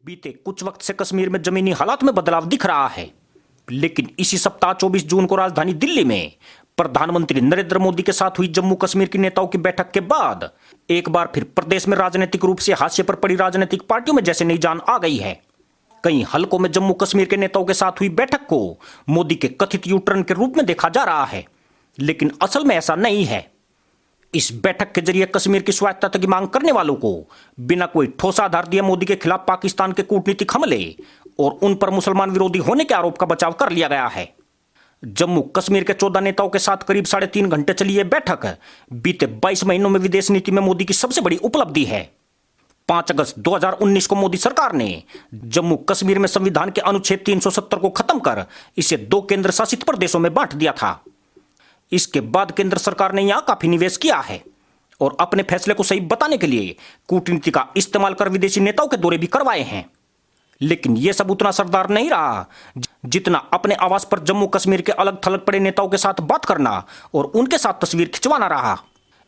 बीते कुछ वक्त से कश्मीर में जमीनी हालात में बदलाव दिख रहा है, लेकिन इसी सप्ताह 24 जून को राजधानी दिल्ली में प्रधानमंत्री नरेंद्र मोदी के साथ हुई जम्मू कश्मीर की नेताओं की बैठक के बाद एक बार फिर प्रदेश में राजनीतिक रूप से हाशिए पर पड़ी राजनीतिक पार्टियों में जैसे नई जान आ गई है। कई हलकों में जम्मू कश्मीर के नेताओं के साथ हुई बैठक को मोदी के कथित यू टर्न के रूप में देखा जा रहा है, लेकिन असल में ऐसा नहीं है। इस बैठक के जरिए कश्मीर की स्वायत्तता की मांग करने वालों को बिना कोई ठोस आधार दिए मोदी के खिलाफ पाकिस्तान के कूटनीतिक हमले और उन पर मुसलमान विरोधी होने के आरोप का बचाव कर लिया गया है। जम्मू कश्मीर के 14 नेताओं के साथ करीब 3.5 घंटे चली यह बैठक बीते 22 महीनों में विदेश नीति में मोदी की सबसे बड़ी उपलब्धि है। 5 अगस्त 2019 को मोदी सरकार ने जम्मू कश्मीर में संविधान के अनुच्छेद 370 को खत्म कर इसे 2 केंद्र शासित प्रदेशों में बांट दिया था। इसके बाद केंद्र सरकार ने यहां काफी निवेश किया है और अपने फैसले को सही बताने के लिए कूटनीति का इस्तेमाल कर विदेशी नेताओं के दौरे भी करवाए हैं, लेकिन यह सब उतना असरदार नहीं रहा जितना अपने आवास पर जम्मू कश्मीर के अलग थलग पड़े नेताओं के साथ बात करना और उनके साथ तस्वीर खिंचवाना रहा।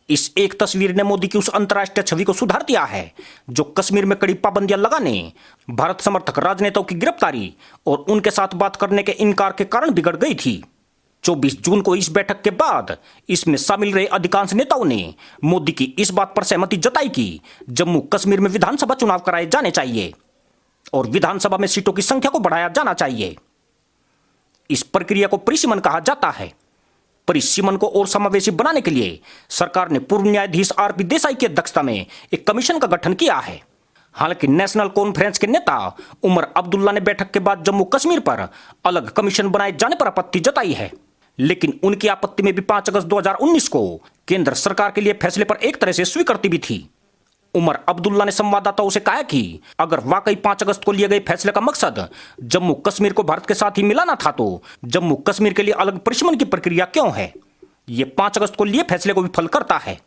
इस एक तस्वीर ने मोदी की उस अंतर्राष्ट्रीय छवि को सुधार दिया है जो कश्मीर में कड़ी पाबंदियां लगाने, भारत समर्थक राजनेताओं की गिरफ्तारी और उनके साथ बात करने के इनकार के कारण बिगड़ गई थी। 24 जून को इस बैठक के बाद इसमें शामिल रहे अधिकांश नेताओं ने मोदी की इस बात पर सहमति जताई कि जम्मू कश्मीर में विधानसभा चुनाव कराए जाने चाहिए और विधानसभा में सीटों की संख्या को बढ़ाया जाना चाहिए। इस प्रक्रिया को परिसीमन कहा जाता है। परिसीमन को और समावेशी बनाने के लिए सरकार ने पूर्व न्यायाधीश आरपी देसाई की अध्यक्षता में एक कमीशन का गठन किया है। हालांकि नेशनल कॉन्फ्रेंस के नेता उमर अब्दुल्ला ने बैठक के बाद जम्मू कश्मीर पर अलग कमीशन बनाए जाने पर आपत्ति जताई है, लेकिन उनकी आपत्ति में भी 5 अगस्त 2019 को केंद्र सरकार के लिए फैसले पर एक तरह से स्वीकृति भी थी। उमर अब्दुल्ला ने संवाददाताओं से कहा कि अगर वाकई 5 अगस्त को लिए गए फैसले का मकसद जम्मू कश्मीर को भारत के साथ ही मिलाना था तो जम्मू कश्मीर के लिए अलग परिसीमन की प्रक्रिया क्यों है? ये 5 अगस्त को लिए फैसले को विफल करता है।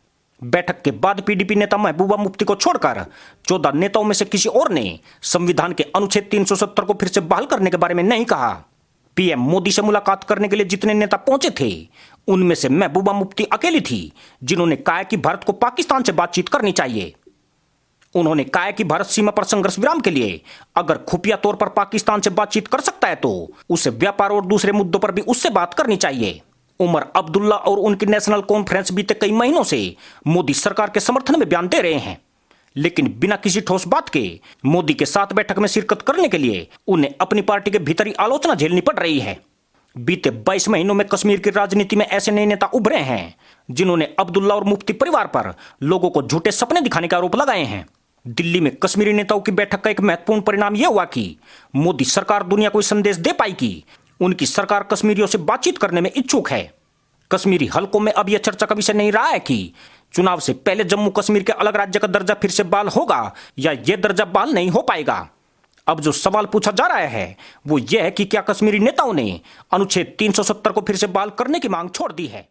बैठक के बाद पीडीपी नेता महबूबा मुफ्ती को छोड़कर 14 नेताओं में से किसी और ने संविधान के अनुच्छेद 370 को फिर से बहाल करने के बारे में नहीं कहा। पीएम मोदी से मुलाकात करने के लिए जितने नेता पहुंचे थे उनमें से महबूबा मुफ्ती अकेली थी जिन्होंने कहा कि भारत को पाकिस्तान से बातचीत करनी चाहिए। उन्होंने कहा कि भारत सीमा पर संघर्ष विराम के लिए अगर खुफिया तौर पर पाकिस्तान से बातचीत कर सकता है तो उसे व्यापार और दूसरे मुद्दों पर भी उससे बात करनी चाहिए। उमर अब्दुल्ला और उनकी नेशनल कॉन्फ्रेंस बीते कई महीनों से मोदी सरकार के समर्थन में बयान दे रहे हैं, लेकिन बिना किसी ठोस बात के मोदी के साथ बैठक में शिरकत करने के लिए उन्हें अपनी पार्टी के भीतरी आलोचना झेलनी पड़ रही है। बीते 22 महीनों में कश्मीर की राजनीति में ऐसे नए नेता उभरे हैं जिन्होंने अब्दुल्ला और मुफ्ती परिवार पर लोगों को झूठे सपने दिखाने के आरोप लगाए हैं। दिल्ली में कश्मीरी नेताओं की बैठक का एक महत्वपूर्ण परिणाम यह हुआ कि मोदी सरकार दुनिया को संदेश दे पाई कि उनकी सरकार कश्मीरियों से बातचीत करने में इच्छुक है। कश्मीरी हलकों में अब यह चर्चा का विषय नहीं रहा है कि चुनाव से पहले जम्मू कश्मीर के अलग राज्य का दर्जा फिर से बहाल होगा या यह दर्जा बहाल नहीं हो पाएगा। अब जो सवाल पूछा जा रहा है वो यह है कि क्या कश्मीरी नेताओं ने अनुच्छेद 370 को फिर से बहाल करने की मांग छोड़ दी है।